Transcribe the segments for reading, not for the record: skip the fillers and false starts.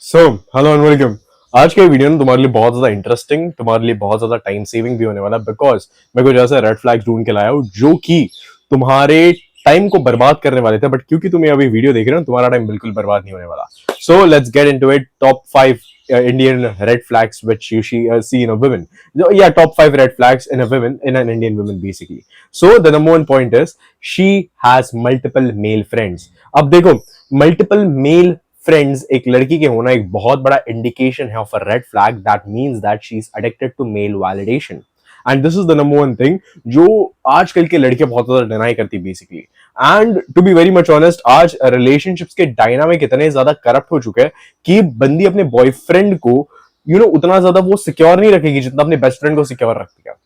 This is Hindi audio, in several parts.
So hello and welcome. आज के वीडियो में तुम्हारे लिए बहुत ज्यादा इंटरेस्टिंग, तुम्हारे लिए बहुत ज्यादा टाइम सेविंग भी होने वाला है, बिकॉज मैं कुछ ऐसा रेड फ्लैग्स ढूंढ के लाया हूँ जो कि तुम्हारे टाइम को बर्बाद करने वाले थे, बट क्योंकि तुम ये अभी वीडियो देख रहे हो तुम्हारा टाइम बिल्कुल बर्बाद नहीं होने वाला। So let's get into it. Top 5 Indian red flags which you see in a woman. Yeah, top 5 red flags in a woman, in an Indian woman basically. So the number one point is she has multiple male friends. अब देखो, मल्टीपल मेल फ्रेंड्स एक लड़की के होना एक बहुत बड़ा इंडिकेशन है of a red flag. That means that she is addicted to male validation, and this is the number one thing जो आजकल के लड़कियां बहुत ज्यादा डिनाई करती basically. And to be very much honest, आज रिलेशनशिप्स के डायनामिक इतने ज्यादा करप्ट हो चुके हैं कि बंदी अपने बॉयफ्रेंड को उतना ज्यादा वो सिक्योर नहीं रखेगी जितना अपने बेस्ट फ्रेंड को सिक्योर रखती है।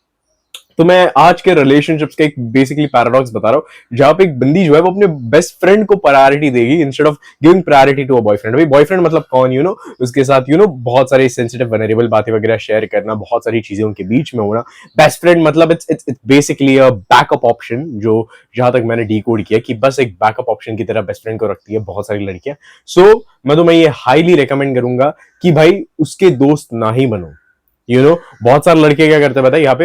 तो मैं आज के रिलेशनशिप्स का एक बेसिकली पैराडॉक्स बता रहा हूं, जहां पे एक बंदी जो है वो अपने बेस्ट फ्रेंड को प्रायोरिटी देगी instead of giving priority to a boyfriend. भाई बॉयफ्रेंड मतलब कौन, उसके साथ बहुत सारे सेंसिटिव वनरेबल बातें वगैरह शेयर करना, बहुत सारी चीजें उनके बीच में होना। बेस्ट फ्रेंड मतलब it's basically a backup option, जो जहां तक मैंने डी कोड किया कि बस एक बैकअप ऑप्शन की तरह बेस्ट फ्रेंड को रखती है बहुत सारी लड़कियां। सो मैं तुम्हें ये हाईली रिकमेंड करूंगा कि भाई उसके दोस्त ना ही बनो। बहुत सारे लड़के क्या करते हैं पता है, यहाँ पे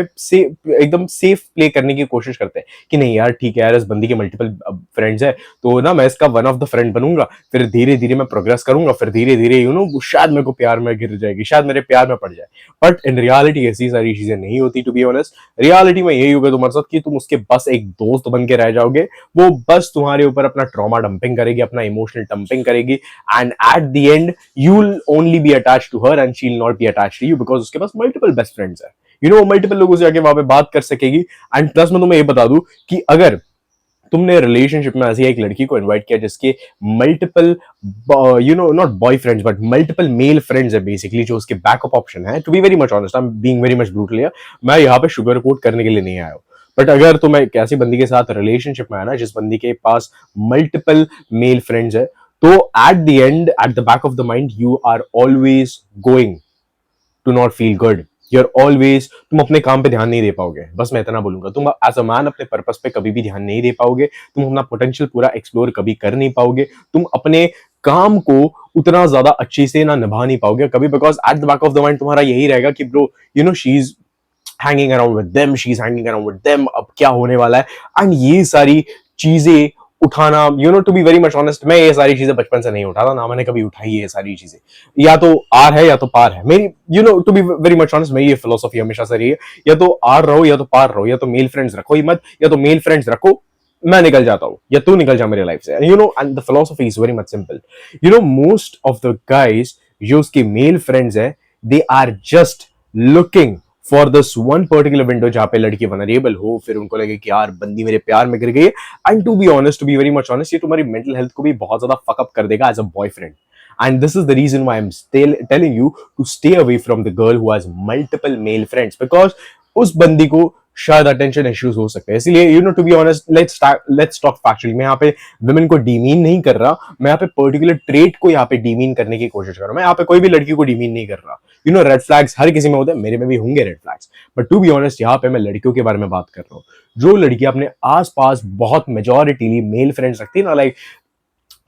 एकदम सेफ प्ले करने की कोशिश करते हैं कि नहीं यार ठीक है यार, इस बंदी के मल्टीपल फ्रेंड्स है तो ना मैं इसका वन ऑफ द फ्रेंड बनूंगा, फिर धीरे धीरे मैं प्रोग्रेस करूंगा, फिर धीरे धीरे शायद मेरे को प्यार में गिर जाएगी, शायद मेरे प्यार में पड़ जाए। बट इन रियलिटी ऐसी सारी चीजें नहीं होती। टू बी ऑनेस्ट, रियलिटी में यही होगा तुम्हारे साथ कि तुम उसके बस एक दोस्त बन के रह जाओगे। वो बस तुम्हारे ऊपर अपना ट्रॉमा डंपिंग करेगी, अपना इमोशनल डंपिंग करेगी, and at the end you will only be attached to her and she will not be attached to you, because उसके पास मल्टीपल बेस्ट फ्रेंड्स है। मल्टीपल लोगों से आके वहां पे बात कर सकेगी। एंड प्लस मैं तुम्हें ये बता दूं कि अगर तुमने रिलेशनशिप में ऐसी एक लड़की को इनवाइट किया जिसके multiple not boyfriends but multiple male friends है बेसिकली, जो उसके बैकअप ऑप्शन है, to be very much honest, I am being very much brutal here, मैं यहाँ पे शुगर कोट करने के लिए नहीं आया हूं। बट अगर तुम एक ऐसी बंदी के साथ रिलेशनशिप में आना जिस बंदी के पास मल्टीपल मेल फ्रेंड्स है, तो at the end, at the back of the mind, you are always going to not feel good. You're always, तुम अपने काम पे ध्यान नहीं दे पाओगे। बस मैं इतना बोलूंगा, तुम एज अ मैन अपने पर्पस पे कभी भी ध्यान नहीं दे पाओगे, तुम अपना पोटेंशियल पूरा एक्सप्लोर कभी कर नहीं पाओगे, तुम अपने काम को उतना ज्यादा अच्छे से ना निभा नहीं पाओगे कभी, because at the back of the mind तुम्हारा यही रहेगा कि bro she is hanging around with them, she is hanging around with them, अब क्या होने वाला है। एंड ये सारी चीजें उठाना, to be very much honest, मैं ये सारी चीजें बचपन से नहीं उठाता, ना मैंने कभी उठाई ये सारी चीजें। या तो आर है या तो पार है मेरी, to be very much honest, मेरी ये फिलोसॉफी हमेशा से रही है, या तो आर रहो या तो पार रहो, या तो मेल फ्रेंड्स रखो ही मत, या तो मेल फ्रेंड्स रखो, मैं निकल जाता हूं, या तू निकल जा मेरे लाइफ से। And the philosophy is very much simple. Most of the guys जो उसके मेल फ्रेंड्स है, they are just looking for this one particular window जहां पे लड़की वनरेबल हो, फिर उनको लगे कि यार बंदी मेरे प्यार में गिर गई है। And to be honest, to be very much honest, ये तुम्हारी मेंटल हेल्थ को भी बहुत ज्यादा फकअप कर देगा as a boyfriend. And this is the reason why I'm still telling you to stay away from the girl who has multiple male friends, because उस बंदी को शायद अटेंशन इश्यूज हो सकते हैं। इसलिए to be honest, let's talk factually. मैं यहाँ पे विमेन को डीमीन नहीं कर रहा, मैं यहाँ पे पर्टिकुलर ट्रेट को यहाँ पे डीमीन करने की कोशिश कर रहा हूँ। मैं यहाँ पे कोई भी लड़की को डीमीन नहीं कर रहा। रेड फ्लैग्स हर किसी में होते हैं, मेरे में भी होंगे red flags, but to be honest यहाँ पे मैं लड़कियों के बारे में बात कर रहा हूँ। जो लड़कियां अपने आसपास बहुत मेजोरिटीली मेल फ्रेंड्स रखती है ना, लाइक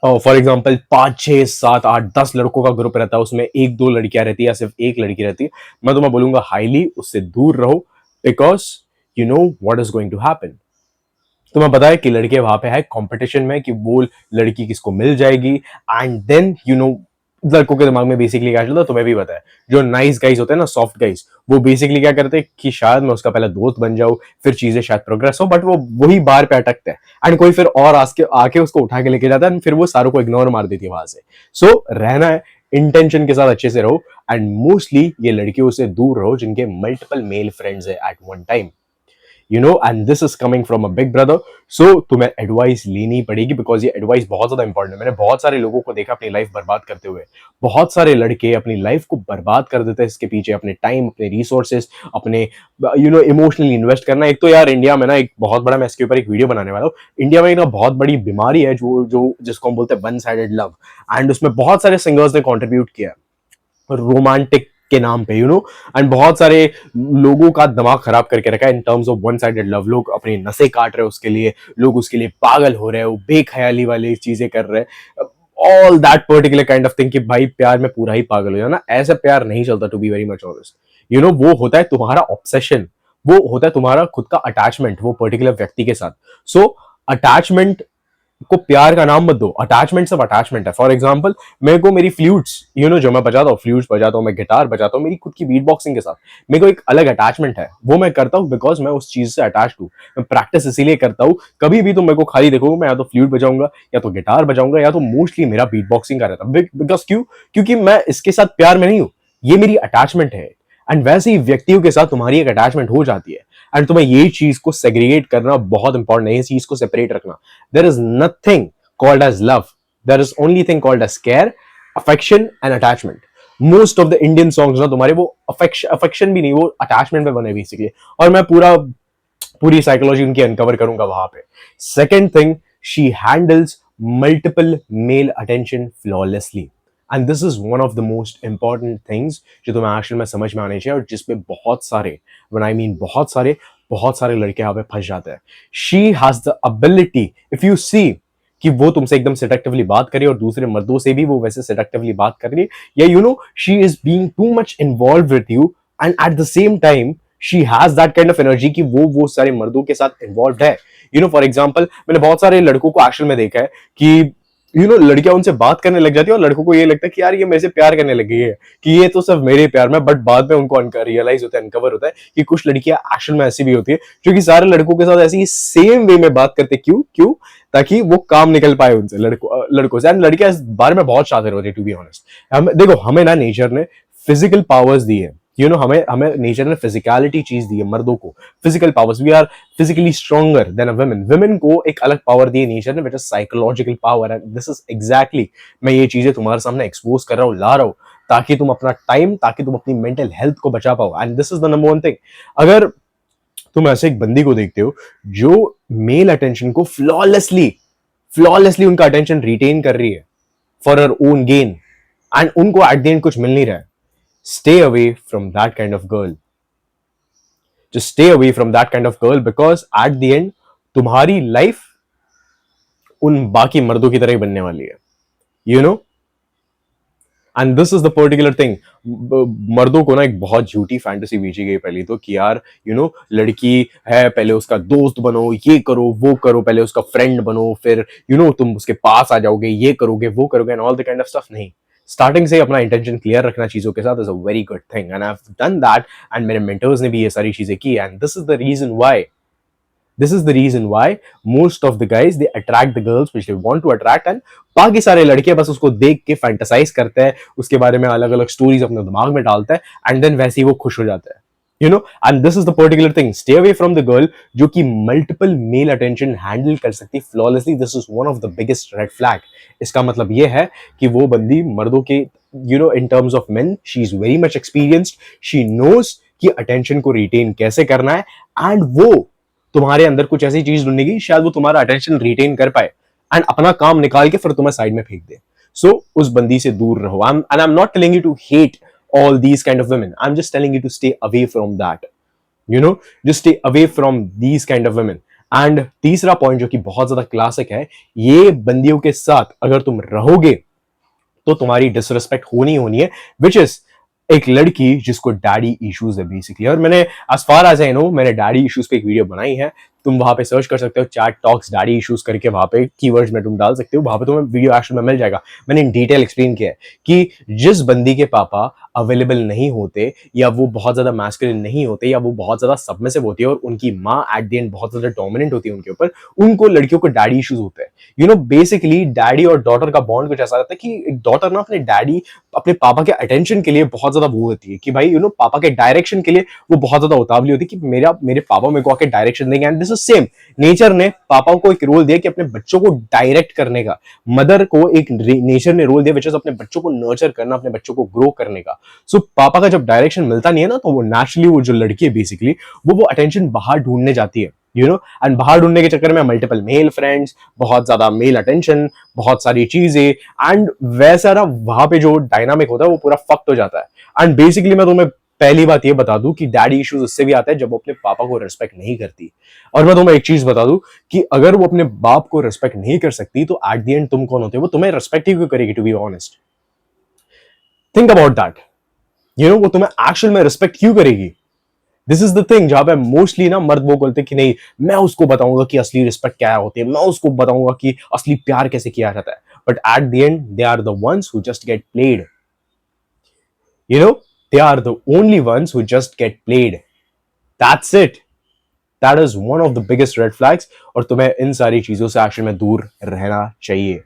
फॉर एग्जाम्पल 5 6 7 8 10 लड़कों का ग्रुप रहता है, उसमें एक दो लड़कियां रहती है या सिर्फ एक लड़की रहती है, मैं तुम्हें बोलूंगा हाईली उससे दूर रहो, because you know what is going to happen. तुम्हें पता है कि लड़के वहां पे है कंपटीशन में कि वो लड़की किसको मिल जाएगी, एंड देन लड़कों के दिमाग में बेसिकली क्या चलता है तुम्हें भी पता है। जो नाइस गाइज होते हैं ना, सॉफ्ट गाइज, वो बेसिकली क्या करते हैं कि शायद मैं उसका पहले दोस्त बन जाऊं, फिर चीजें शायद प्रोग्रेस हो, बट वो वही बार पे अटकते हैं, एंड कोई फिर और आके उसको उठा के लेके जाता है, फिर वो सारों को इग्नोर मार देती है वहां से। सो रहना है, इंटेंशन के साथ अच्छे से रहो, एंड मोस्टली ये लड़कियों से दूर रहो जिनके मल्टीपल मेल फ्रेंड्स है at one time. And this is coming from a big brother. So तुम्हें एडवाइस लेनी पड़ेगी, बिकॉज ये एडवाइस बहुत ज्यादा इंपॉर्टेंट है। मैंने बहुत सारे लोगों को देखा अपनी लाइफ बर्बाद करते हुए। बहुत सारे लड़के अपनी लाइफ को बर्बाद कर देते हैं इसके पीछे, अपने टाइम, अपने रिसोर्सेज, अपने इमोशनली इन्वेस्ट करना। एक तो यार इंडिया में ना एक बहुत बड़ा, मैं इसके ऊपर एक वीडियो बनाने वाला हूँ, इंडिया में एक ना बहुत बड़ी बीमारी है जो जो जिसको हम बोलते हैं वन साइडेड लव, एंड उसमें बहुत सारे सिंगर्स ने कॉन्ट्रीब्यूट किया रोमांटिक के नाम पे, एंड बहुत सारे लोगों का दिमाग खराब करके रखा है in terms of one sided love. लोग अपनी नसें काट रहे हैं उसके लिए, लोग उसके लिए पागल हो रहे हैं, वो बेख्याली वाली चीजें कर रहे हैं। All that particular kind of thing कि भाई प्यार में पूरा ही पागल हो जाना, ऐसा प्यार नहीं चलता, to be very much honest. वो होता है तुम्हारा ऑब्सेशन, वो होता है तुम्हारा खुद का अटैचमेंट वो पर्टिकुलर व्यक्ति के साथ। सो अटैचमेंट को प्यार का नाम मत दो, अटैचमेंट सब अटैचमेंट है। फॉर एग्जाम्पल, मेरे को मेरी फ्लूट्स जो मैं बजाता हूँ, फ्लूट्स बजाता हूँ, मैं गिटार बजाता हूँ, मेरी खुद की बीट बॉक्सिंग के साथ मेरे को एक अलग अटैचमेंट है। वो मैं करता हूँ बिकॉज मैं उस चीज से अटैच हूँ। मैं प्रैक्टिस इसीलिए करता हूँ। कभी भी तुम मेरे को खाली देखोगे, मैं या तो फ्लूट बजाऊंगा, या तो गिटार बजाऊंगा, या तो मोस्टली मेरा बीट बॉक्सिंग का रहता है। बिकॉज क्योंकि मैं इसके साथ प्यार में नहीं हूँ, ये मेरी अटैचमेंट है। एंड वैसे ही व्यक्तियों के साथ तुम्हारी एक अटैचमेंट हो जाती है। एंड तुम्हें ये चीज को सेग्रीगेट करना बहुत इंपॉर्टेंट है, ये चीज को सेपरेट रखना। There is nothing called as love. There is only thing called as care, affection and attachment. Most of the Indian songs ना तुम्हारे वो affection भी नहीं, वो attachment पे बने बेसिकली। और मैं पूरी साइकोलॉजी उनकी अनकवर करूंगा वहां पे। Second thing, she handles multiple male attention flawlessly. And this is one of the most important things जो तुम्हें एक्चुअल में समझ में आने चाहिए, और जिसपे बहुत सारे, व्हेन आई मीन बहुत सारे लड़के यहाँ पे फंस जाते हैं। She has the ability, if you see कि वो तुमसे एकदम सेडक्टिवली बात करी और दूसरे मर्दों से भी वो वैसे सेडक्टिवली बात कर रही है, या she is being too much involve with you, and at the same time she has that kind of energy कि वो सारे मर्दों के साथ इन्वॉल्व है। फॉर एग्जाम्पल, मैंने बहुत सारे लड़कों को एक्चुअल में देखा है कि लड़कियां उनसे बात करने लग जाती है और लड़कों को ये लगता है कि यार ये मेरे से प्यार करने लग गई है, कि ये तो सिर्फ मेरे प्यार में। बट बाद में उनको रियलाइज होता है, अनकवर होता है कि कुछ लड़कियां एक्चुअल में ऐसी भी होती है जो कि सारे लड़कों के साथ ऐसी ही सेम वे में बात करते। क्यों? ताकि वो काम निकल पाए उनसे, लड़कों से। एंड लड़कियां इस बारे में बहुत शातिर होती है, टू बी ऑनेस्ट। देखो, हमें ना नेचर ने फिजिकल पावर्स दी है, हमें नेचर ने फिजिकलिटी चीज दी है, मर्दों को physical powers. We are physically stronger than a women. Women को एक अलग पावर दी है नेचर ने, which is psychological power. And this is exactly, मैं ये चीजें तुम्हारे सामने एक्सपोज कर रहा हूँ, ला रहा हूँ, ताकि तुम अपना टाइम, ताकि तुम अपनी मेंटल हेल्थ को बचा पाओ। And this is the number one thing. अगर तुम ऐसे एक बंदी को देखते हो जो मेल अटेंशन को फ्लॉलेसली उनका अटेंशन रिटेन कर रही है for her own gain, and उनको एट द एंड कुछ मिल नहीं रहा है, stay away from that kind of girl. Just stay away from that kind of girl, because at the end तुम्हारी लाइफ उन बाकी मर्दों की तरह ही बनने वाली है, and this is the particular thing. मर्दों को ना एक बहुत झूठी फैंटेसी बेची गई पहले तो, कि यार लड़की है, पहले उसका दोस्त बनो, ये करो वो करो, पहले उसका फ्रेंड बनो, फिर तुम उसके पास आ जाओगे, ये करोगे वो करोगे, and all the kind of stuff. नहीं, स्टार्टिंग से अपना इंटेंशन क्लियर रखना चीजों के साथ is a very good thing, and I have done that. And मेरे मेंटर्स ने भी ये सारी चीजें की, and this is the reason why most of the guys they attract the girls which they want to attract, and बाकी सारे लड़के बस उसको देख के फैंटेसाइज करते हैं, उसके बारे में अलग अलग स्टोरीज अपने दिमाग में डालते हैं, एंड देन वैसे ही वो खुश हो जाते हैं। And this is the particular thing, stay away from the girl जो कि मल्टीपल मेल अटेंशन हैंडल कर सकती flawlessly. This is one of the biggest red flag. इसका मतलब ये है कि वो बंदी मर्दों के in terms of men, she is very much experienced, she knows कि अटेंशन को रिटेन कैसे करना है, एंड वो तुम्हारे अंदर कुछ ऐसी चीज ढूंढेगी शायद वो तुम्हारा अटेंशन रिटेन कर पाए, एंड अपना काम निकाल के फिर तुम्हें साइड में फेंक दे। सो उस बंदी से दूर रहो। And I am not telling you to hate all these kind of women, I'm just telling you to stay away from that, just stay away from these kind of women. And तीसरा पॉइंट जो कि बहुत ज्यादा क्लासिक है, ये बंदियों के साथ अगर तुम रहोगे तो तुम्हारी डिसरिस्पेक्ट होनी है, विच इज एक लड़की जिसको डैडी इश्यूज है बेसिकली। और मैंने as far as I know, मैंने डैडी इश्यूज पे एक वीडियो बनाई है, तुम वहां पे सर्च कर सकते हो, चैट टॉक्स डैडी इश्यूज करके, वहां पे कीवर्ड्स में तुम डाल सकते हो, वहां पे तुम्हें वीडियो एक्शन में मिल जाएगा। मैंने इन डिटेल एक्सप्लेन किया है कि जिस बंदी के पापा अवेलेबल नहीं होते, या वो बहुत ज्यादा मैस्कुलिन नहीं होते, या वो बहुत ज्यादा सबमिसिव होती है, और उनकी माँ एट द एंड बहुत ज्यादा डोमिनेंट होती है उनके ऊपर, उनको लड़कियों को डैडी इश्यूज होते हैं। बेसिकली डैडी और डॉटर का बॉन्ड कुछ ऐसा रहता है कि एक डॉटर ना अपने पापा के अटेंशन के लिए बहुत ज्यादा वो होती है कि भाई पापा के डायरेक्शन के लिए वो बहुत ज्यादा उतावली होती है कि मेरे पापा मेरे को आके डायरेक्शन देंगे। And this is same, nature ने पापा को एक रोल दिया कि अपने बच्चों को डायरेक्ट करने का, मदर को एक नेचर ने रोल दिया विच इज अपने बच्चों को नर्चर करना, अपने बच्चों को ग्रो करने का। सो पापा का जब डायरेक्शन मिलता नहीं है ना, तो वो नेचुरली वो जो लड़की है बेसिकली वो अटेंशन बाहर ढूंढने जाती है, एंड बाहर ढूंढने के चक्कर में मल्टीपल मेल फ्रेंड्स, बहुत ज्यादा मेल अटेंशन, बहुत सारी चीजें, एंड वैसा ना वहां पे जो डायनामिक होता है वो पूरा फक्ट हो जाता है। एंड बेसिकली मैं तुम्हें पहली बात ये बता दूं कि डैडी इश्यूज उससे भी आते हैं जब वो अपने पापा को रिस्पेक्ट नहीं करती। और मैं तुम्हें एक चीज बता दूं कि अगर वो अपने बाप को रिस्पेक्ट नहीं कर सकती तो एट द एंड तुम कौन होते हो? वो तुम्हें रिस्पेक्ट ही क्यों करेगी? To be honest, think about that. वो तुम्हें एक्चुअल में रिस्पेक्ट क्यों करेगी? दिस इज द थिंग जहां पे मोस्टली ना मर्द वो बोलते कि नहीं, मैं उसको बताऊंगा कि असली रिस्पेक्ट क्या होती है, मैं उसको बताऊंगा कि असली प्यार कैसे किया जाता है। But at the end they are the ones who just get played. They are the only ones who just get played. That's it. That is one of the biggest red flags और तुम्हें इन सारी चीजों से एक्चुअल में दूर रहना चाहिए।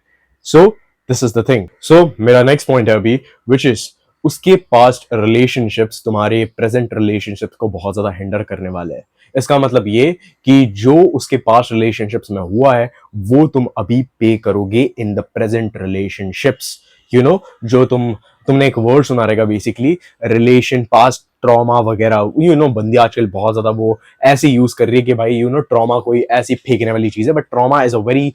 So this is the thing. So मेरा नेक्स्ट पॉइंट है अभी, which is उसके पास्ट रिलेशनशिप्स तुम्हारे प्रेजेंट रिलेशनशिप्स को बहुत ज्यादा हिंडर करने वाले हैं। इसका मतलब ये कि जो उसके पास्ट रिलेशनशिप्स में हुआ है वो तुम अभी पे करोगे इन द प्रेजेंट रिलेशनशिप्स। जो तुमने एक वर्ड सुना रहेगा बेसिकली, रिलेशन पास्ट ट्रॉमा वगैरह। बंदी आजकल बहुत ज्यादा वो ऐसे यूज कर रही है कि भाई ट्रॉमा कोई ऐसी फेंकने वाली चीज है, but trauma is a very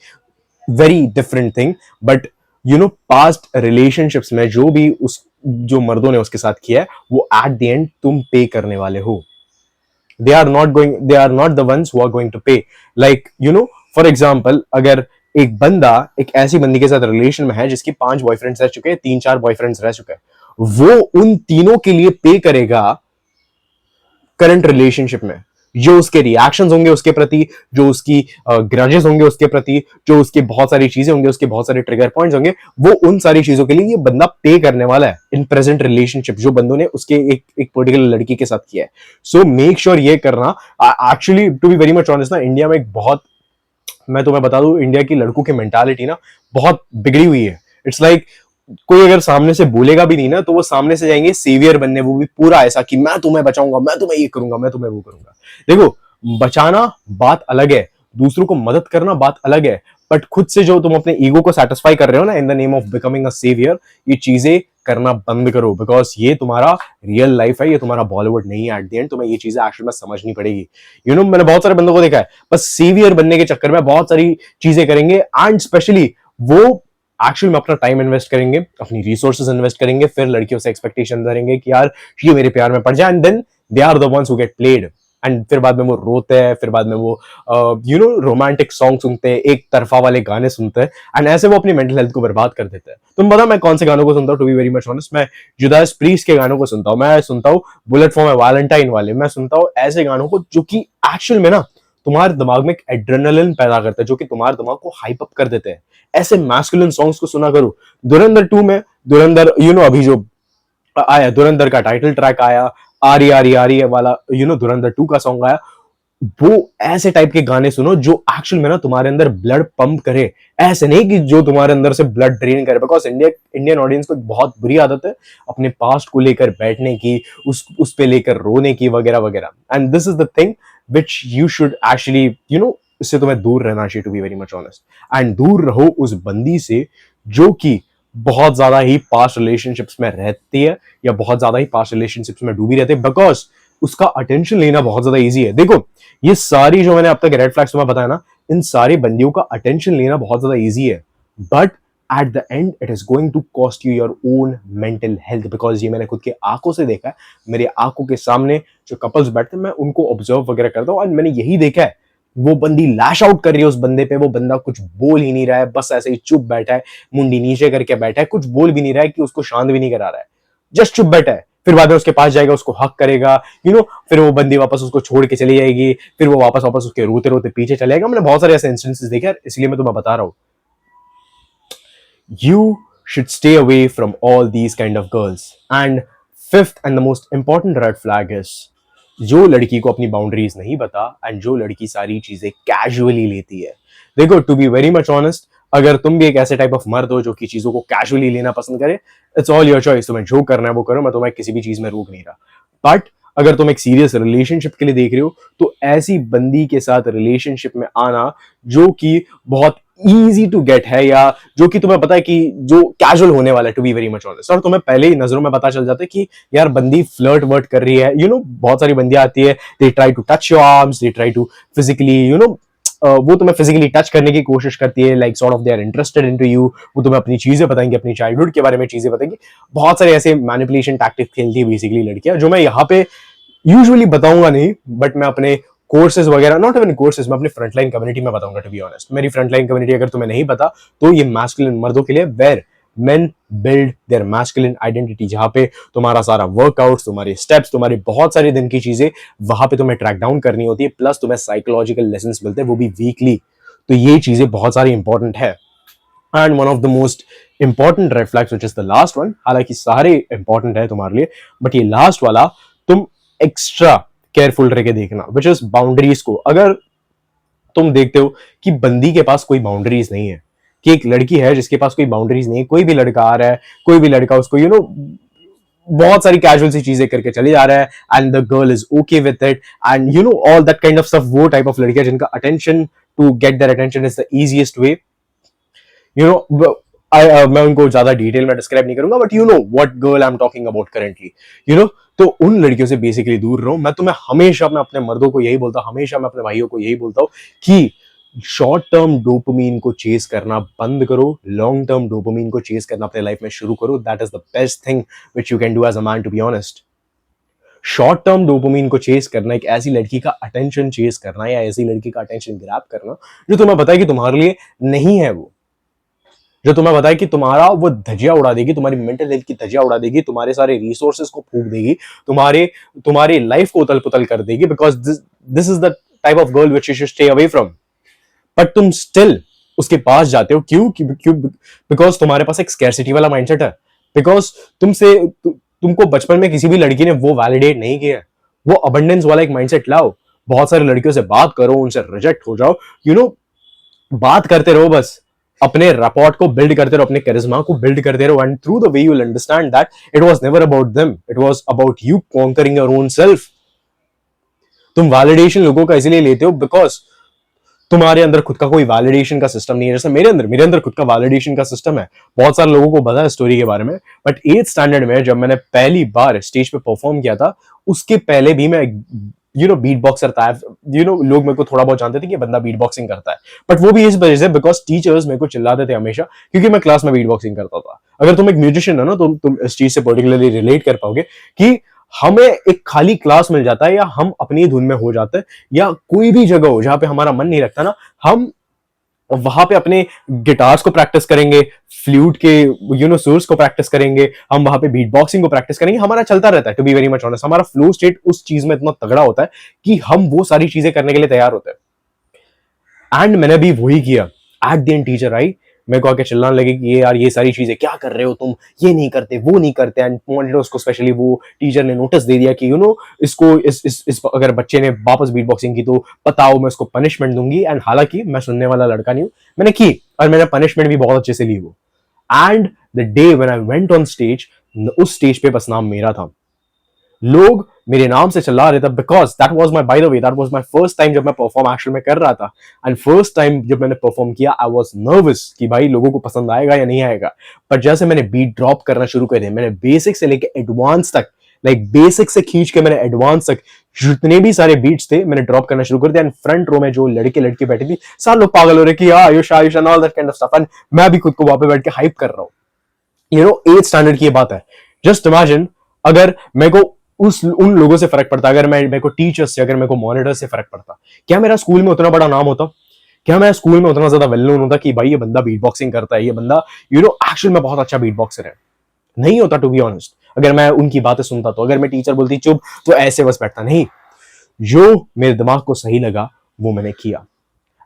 very different thing. But past relationships में जो मर्दों ने उसके साथ किया है वो एट द एंड तुम पे करने वाले हो। they are not the ones who are going to pay. Like for example, अगर एक बंदा एक ऐसी बंदी के साथ रिलेशन में है जिसकी 5 बॉयफ्रेंड्स रह चुके हैं, 3-4 बॉयफ्रेंड्स रह चुके हैं, वो उन तीनों के लिए पे करेगा करंट रिलेशनशिप में। जो उसके रिएक्शंस होंगे उसके प्रति, जो उसकी ग्रजेस होंगे उसके प्रति, जो उसकी बहुत सारी चीजें होंगी, उसके बहुत सारे ट्रिगर पॉइंट्स होंगे, वो उन सारी चीजों के लिए ये बंदा पे करने वाला है इन प्रेजेंट रिलेशनशिप जो बंदों ने उसके एक पर्टिकुलर लड़की के साथ किया है। सो मेक श्योर ये करना। Actually to be very much honest ना, इंडिया में एक बहुत, मैं तुम्हें बता दूं, इंडिया की लड़कों की मेंटालिटी ना बहुत बिगड़ी हुई है। इट्स लाइक कोई अगर सामने से बोलेगा भी नहीं ना तो वो सामने से जाएंगे सेवियर बनने, वो भी पूरा ऐसा कि मैं तुम्हें बचाऊंगा, मैं तुम्हें ये करूंगा, मैं तुम्हें वो करूंगा। देखो, बचाना बात अलग है, दूसरों को मदद करना बात अलग है, बट खुद से जो तुम अपने ईगो को सेटिस्फाई कर रहे हो ना in the name of becoming a saviour, ये चीजें करना बंद करो। बिकॉज ये तुम्हारा रियल लाइफ है, ये तुम्हारा बॉलीवुड नहीं है। एट द एंड तुम्हें ये चीजें एक्चुअली में समझनी पड़ेगी। मैंने बहुत सारे बंदों को देखा है बस सेवियर बनने के चक्कर में बहुत सारी चीजें करेंगे, एंड स्पेशली वो एक्चुअल में अपना टाइम इन्वेस्ट करेंगे, अपनी रिसोर्सेज इन्वेस्ट करेंगे, फिर लड़कियों से एक्सपेक्टेशन करेंगे कि यार ये मेरे प्यार में पड़ जाए, and then they are the ones who get played. And फिर बाद में वो रोते हैं, फिर बाद में वो रोमांटिक सॉन्ग सुनते हैं, एक तरफा वाले गाने सुनते हैं, एंड ऐसे वो अपनी मेंटल हेल्थ को बर्बाद कर देते हैं। तुम पता मैं कौन से गानों को सुनता हूँ? To be very much honest, मैं जुदास प्रीस्ट के गानों को सुनता हूँ, मैं सुनता हूँ बुलेट फॉर माय वैलेंटाइन वाले, मैं सुनता हूँ ऐसे गानों को जो कि एक्चुअल में ना तुम्हारे दिमाग में एक एड्रेनलिन पैदा करते हैं, जो कि तुम्हारे दिमाग को हाइप अप कर देते हैं। ऐसे मैस्कुलिन सॉन्ग्स को सुना करो। धुरंधर 2 में धुरंधर अभी जो आया, धुरंधर का टाइटल ट्रैक आया, आरी आरी आरी वाला, धुरंधर 2 का सॉन्ग आया, वो ऐसे टाइप के गाने सुनो जो एक्चुअल में ना तुम्हारे अंदर ब्लड पंप करे, ऐसे नहीं कि जो तुम्हारे अंदर से ब्लड ड्रेन करे। बिकॉज इंडियन ऑडियंस को बहुत बुरी आदत है अपने पास्ट को लेकर बैठने की, उस पे लेकर रोने की वगैरह वगैरह। And this is the thing which you should actually इससे तुम्हें दूर रहना चाहिए, to be very much honest. And दूर रहो उस बंदी से जो कि बहुत ज्यादा ही पास्ट रिलेशनशिप्स में रहती है या बहुत ज्यादा ही पास्ट रिलेशनशिप्स में डूबी रहती है, बिकॉज उसका अटेंशन लेना बहुत ज्यादा इजी है। देखो, ये सारी जो मैंने अब तक रेड फ्लैग्स तुम्हें बताया ना, इन सारी बंदियों का अटेंशन लेना बहुत ज्यादा इजी है, but at the end it is going to cost you your own mental health. Because ये मैंने खुद के आंखों से देखा है, मेरी आंखों के सामने जो कपल्स बैठते हैं मैं उनको ऑब्जर्व वगैरह करता हूँ, और मैंने यही देखा है वो बंदी लैश आउट कर रही है उस बंदे पे, वो बंदा कुछ बोल ही नहीं रहा है, बस ऐसे ही चुप बैठा है, मुंडी नीचे करके बैठा है, कुछ बोल भी नहीं रहा है कि उसको शांत भी नहीं करा रहा है, जस्ट चुप बैठा है। फिर बाद में उसके पास जाएगा, उसको हक करेगा, फिर वो बंदी वापस उसको छोड़ के चली जाएगी, फिर वो वापस उसके रोते रोते पीछे चले जाएगा। मैंने बहुत सारे ऐसे इंस्टेंसेस देखे हैं, इसलिए मैं तुम्हें बता रहा हूं, you should stay away from all these kind of girls. And fifth and the most important red flag is जो लड़की को अपनी बाउंड्रीज नहीं पता, एंड जो लड़की सारी चीजें कैजुअली लेती है। देखो, to be very much honest, अगर तुम भी एक ऐसे टाइप ऑफ मर्द हो जो कि चीजों को कैजुअली लेना पसंद करे, इट्स ऑल योर चॉइस, तुम्हें जो करना है वो करो, मैं तुम्हें किसी भी चीज में रोक नहीं रहा। बट अगर तुम एक सीरियस रिलेशनशिप के लिए देख रहे हो तो ऐसी बंदी के साथ रिलेशनशिप में आना जो कि बहुत इजी टू गेट है, या जो कि तुम्हें पता है कि जो कैजुअल होने वाला है, to be very much honest, और तुम्हें पहले ही नजरों में पता चल जाता है कि यार बंदी फ्लर्ट वर्ट कर रही है। बहुत सारी बंदियां आती है, they try to touch your arms, they try to physically वो तुम्हें फिजिकली टच करने की कोशिश करती है, like sort of they are interested into you, वो तुम्हें अपनी चीजें बताएंगी, अपनी चाइल्डहुड के बारे में चीजें बताएंगी। बहुत सारे ऐसे मैनिपुलेशन टैक्टिक्स खेलती है बेसिकली लड़कियां, जो मैं यहाँ पे यूजुअली बताऊंगा नहीं, बट मैं अपने कोर्सेज वगैरह, नॉट इवन कोर्सेज, मैं अपनी फ्रंटलाइन कम्युनिटी में बताऊंगा। टू बी ऑनेस्ट, मेरी फ्रंटलाइन कम्युनिटी अगर तुम्हें नहीं पता तो ये मैस्कुलिन मर्दों के लिए, where men build their masculine identity, जहां पे तुम्हारा सारा वर्कआउट, तुम्हारे स्टेप्स, तुम्हारी बहुत सारी दिन की चीजें वहां पे तुम्हें ट्रैक डाउन करनी होती है, प्लस तुम्हें साइकोलॉजिकल लेसन्स मिलते हैं, वो भी वीकली। तो ये चीजें बहुत सारी इंपॉर्टेंट है। And one of the most important red flags which is the last one, हालांकि सारे इंपॉर्टेंट है तुम्हारे लिए, बट ये लास्ट वाला तुम एक्स्ट्रा केयरफुल रह के देखना, विच इज बाउंड्रीज को। अगर तुम देखते हो कि बंदी के पास कोई बाउंड्रीज नहीं है, कि एक लड़की है जिसके पास कोई बाउंड्रीज नहीं है, कोई भी लड़का आ रहा है, कोई भी लड़का उसको बहुत सारी कैजुअल सी चीजें करके चले जा रहा है, and the girl is okay with it, and all that kind of stuff, वो टाइप ऑफ लड़कियां जिनका attention, to get their attention is the easiest way. मैं उनको ज्यादा डिटेल में डिस्क्राइब नहीं करूंगा, but what girl I am talking about currently. तो उन लड़कियों से बेसिकली दूर रहो। मैं तुम्हें हमेशा, मैं अपने मर्दों को यही बोलता हूं, हमेशा मैं अपने भाइयों को यही बोलता हूं कि शॉर्ट टर्म डोपामीन को चेस करना बंद करो, लॉन्ग टर्म डोपामीन को चेस करना अपने लाइफ में शुरू करो। That is the best thing which you can do as a man, to be honest. Short term dopamine को चेस करना, एक ऐसी लड़की का अटेंशन चेस करना, या ऐसी लड़की का अटेंशन ग्रैब करना जो तुम्हें पता है कि तुम्हारे लिए नहीं है, वो जो तुम्हें बताए कि तुम्हारा वो धजिया उड़ा देगी, तुम्हारी मेंटल हेल्थ की धजिया उड़ा देगी, तुम्हारे सारे रिसोर्सेज को फूक देगी, तुम्हारी लाइफ को उतल पुतल कर देगी, because this is the type of girl which you should stay away from. But तुम स्टिल उसके पास जाते हो, क्यों? बिकॉज तुम्हारे पास एक स्कैरसिटी वाला माइंडसेट है, बिकॉज तुमको बचपन में किसी भी लड़की ने वो वैलिडेट नहीं किया। वो अबंडेंस वाला एक माइंडसेट लाओ, बहुत सारी लड़कियों से बात करो, उनसे रिजेक्ट हो जाओ, बात करते रहो, बस अपने रैपोर्ट को बिल्ड करते रहो, अपने करिश्मा को बिल्ड करते रहो, and through the way you will understand that it was never about them, it was about you conquering your own self. तुम वैलिडेशन लोगों का इसलिए लेते हो बिकॉज तुम्हारे अंदर खुद का कोई वैलिडेशन का सिस्टम नहीं है। जैसे मेरे अंदर खुद का वैलिडेशन का सिस्टम है, बहुत सारे लोगों को पता है स्टोरी के बारे में। बट 8th स्टैंडर्ड में जब मैंने पहली बार स्टेज पे परफॉर्म किया था, उसके पहले भी मैं बीट बॉक्सर था। लोग मेरे को थोड़ा बहुत जानते थे कि बंदा बीट बॉक्सिंग करता है, बट वो भी इस वजह से बिकॉज टीचर्स मेरे को चिल्लाते थे हमेशा, क्योंकि मैं क्लास में बीट बॉक्सिंग करता था। अगर तुम एक म्यूजिशियन हो ना, तो तुम इस चीज से पर्टिकुलरली रिलेट कर पाओगे कि हमें एक खाली क्लास मिल जाता है, या हम अपनी धुन में हो जाते हैं, या कोई भी जगह हो जहां पे हमारा मन नहीं लगता ना, हम वहां पे अपने गिटार्स को प्रैक्टिस करेंगे, फ्लूट के सुर्स को प्रैक्टिस करेंगे, हम वहां पे बीट बॉक्सिंग को प्रैक्टिस करेंगे, हमारा चलता रहता है। To be very much honest, हमारा फ्लो स्टेट उस चीज में इतना तगड़ा होता है कि हम वो सारी चीजें करने के लिए तैयार होते हैं। एंड मैंने भी वही किया। एट द एंड टीचर आई, मेरे को आके चिल्लाने लगे कि ये यार, ये सारी चीजें क्या कर रहे हो तुम, ये नहीं करते, वो नहीं करते। एंड मॉनिटर्स को स्पेशली वो टीचर ने नोटिस दे दिया कि इसको इस अगर बच्चे ने वापस बीट बॉक्सिंग की तो बताओ, मैं उसको पनिशमेंट दूंगी। एंड हालांकि मैं सुनने वाला लड़का नहीं हूं, मैंने की, और मैंने पनिशमेंट भी बहुत अच्छे से ली वो। And the day when I went on stage, उस स्टेज पे बस नाम मेरा था, लोग मेरे नाम से चिल्ला रहे थे, because that was my, by the way, that was my first time जब मैं परफॉर्म एक्चुअल में कर रहा था। एंड फर्स्ट टाइम जब मैंने परफॉर्म किया, आई वाज नर्वस कि भाई लोगों को पसंद आएगा या नहीं आएगा। पर जैसे मैंने बीट ड्रॉप करना शुरू कर दिया, मैंने बेसिक से लेके एडवांस तक, लाइक बेसिक से खींच के मैंने एडवांस तक जितने भी सारे बीट्स थे मैंने ड्रॉप करना शुरू कर दिया। एंड फ्रंट रो में जो लड़के लड़की बैठी थी, सारे लोग पागल हो रहे कि Ayush Ayush and all that kind of stuff, and मैं भी खुद को वहां पे बैठ के हाइप कर रहा हूं। 8th स्टैंडर्ड की ये बात है। जस्ट इमेजिन अगर मेरे को उन लोगों से फर्क पड़ता, अगर मेरे को टीचर्स से, अगर मेरे को मॉनिटर से फर्क पड़ता, क्या मेरा स्कूल में उतना बड़ा नाम होता? क्या मैं स्कूल में उतना ज्यादा वेल नोन होता कि भाई ये बंदा बीट बॉक्सिंग करता है, ये बंदा एक्चुअल में बहुत अच्छा बीट बॉक्सर है? नहीं होता, टू बी ऑनेस्ट। अगर मैं उनकी बातें सुनता तो, अगर मैं टीचर बोलती चुप तो ऐसे बस बैठता नहीं। जो मेरे दिमाग को सही लगा वो मैंने किया।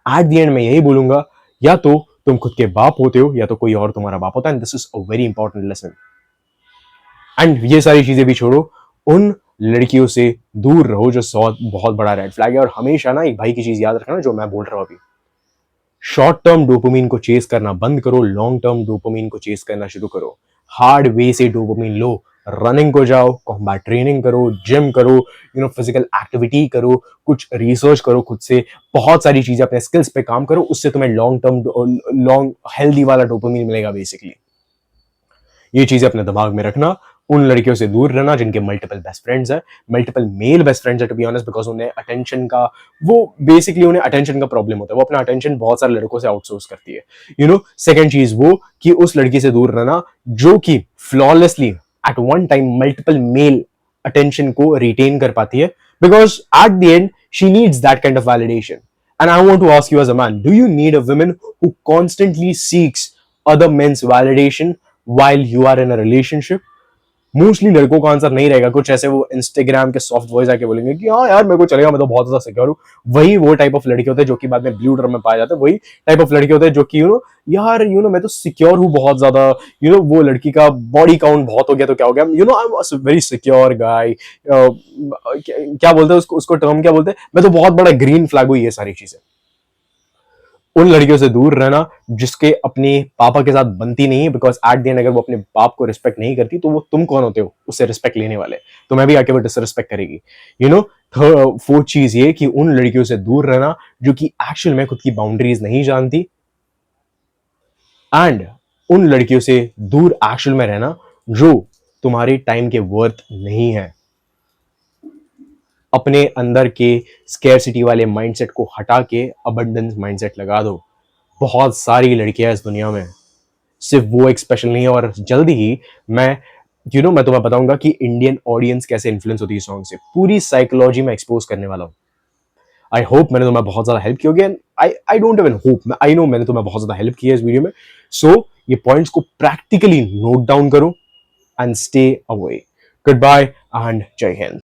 एट द एंड मैं यही बोलूंगा, या तो तुम खुद के बाप होते हो, या तो कोई और तुम्हारा बाप होता है। And this is a very important lesson. And ये सारी चीजें भी छोड़ो, उन लड़कियों से दूर रहो जो बहुत बड़ा रेड फ्लैग है। और हमेशा ना एक भाई की चीज याद रखना जो मैं बोल रहा हूं अभी, शॉर्ट टर्म डोपामिन को चेस करना बंद करो, लॉन्ग टर्म डोपामिन को चेस करना शुरू करो। हार्ड वे से डोपामिन लो, रनिंग को जाओ, कॉम्बैट ट्रेनिंग करो, जिम करो, फिजिकल एक्टिविटी करो, कुछ रिसर्च करो खुद से, बहुत सारी चीजें अपने स्किल्स पे काम करो, उससे तुम्हें लॉन्ग हेल्दी वाला डोपामिन मिलेगा बेसिकली। ये चीजें अपने दिमाग में रखना। उन लड़कियों से दूर रहना जिनके मल्टीपल बेस्ट फ्रेंड्स है, मल्टीपल मेल बेस्ट फ्रेंड्स है टू बी ऑनेस्ट, बिकॉज उन्हें अटेंशन का, वो बेसिकली उन्हें अटेंशन का प्रॉब्लम होता है, वो अपना अटेंशन बहुत सारे लड़कों से आउटसोर्स करती है, यू नो। सेकंड चीज वो कि उस लड़की से दूर रहना जो कि flawlessly at one time multiple male attention को रिटेन कर पाती है, because at the end she needs that kind of validation. And I want to ask you as a man, do you need a woman who constantly seeks other men's validation while you are in a relationship? Mostly लड़कों का आंसर नहीं रहेगा कुछ ऐसे, वो इंस्टाग्राम के सॉफ्ट वॉइस आके बोलेंगे कि हाँ यार मेरे को चलेगा, मैं तो बहुत ज्यादा सिक्योर हूँ. वही वो टाइप ऑफ लड़के होते हैं जो कि बाद में ब्लू ड्रम में पाए जाते हैं. वही टाइप ऑफ लड़के होते हैं जो कि यार मैं तो सिक्योर हूँ बहुत ज्यादा, वो लड़की का बॉडी काउंट बहुत हो गया तो क्या हो गया, आई एम वेरी सिक्योर गाय. क्या बोलते हैं उसको टर्म क्या बोलते हैं, मैं तो बहुत बड़ा ग्रीन फ्लैग हूँ, ये सारी चीजें. उन लड़कियों से दूर रहना जिसके अपने पापा के साथ बनती नहीं है, बिकॉज एट द एंड अगर वो अपने बाप को रिस्पेक्ट नहीं करती तो वो तुम कौन होते हो उससे रिस्पेक्ट लेने वाले, तो मैं भी आके वो डिसरिस्पेक्ट करेगी, फोर्थ चीज ये कि उन लड़कियों से दूर रहना जो कि एक्चुअल में खुद की बाउंड्रीज नहीं जानती, एंड उन लड़कियों से दूर एक्चुअल में रहना जो तुम्हारे टाइम के वर्थ नहीं है. अपने अंदर के स्कैरसिटी वाले माइंडसेट को हटा के अबंडेंस माइंडसेट लगा दो. बहुत सारी लड़कियां इस दुनिया में, सिर्फ वो एक स्पेशल नहीं है. और जल्दी ही मैं मैं तुम्हें बताऊंगा कि इंडियन ऑडियंस कैसे इन्फ्लुएंस होती है सॉन्ग से, पूरी साइकोलॉजी में एक्सपोज करने वाला हूं. आई होप मैंने तुम्हें बहुत ज्यादा हेल्प की होगी, and I don't even hope, I know मैंने तुम्हें बहुत ज्यादा हेल्प की है इस वीडियो में. सो ये पॉइंट्स को प्रैक्टिकली नोट डाउन करो and stay away. Good bye and Jai Hind.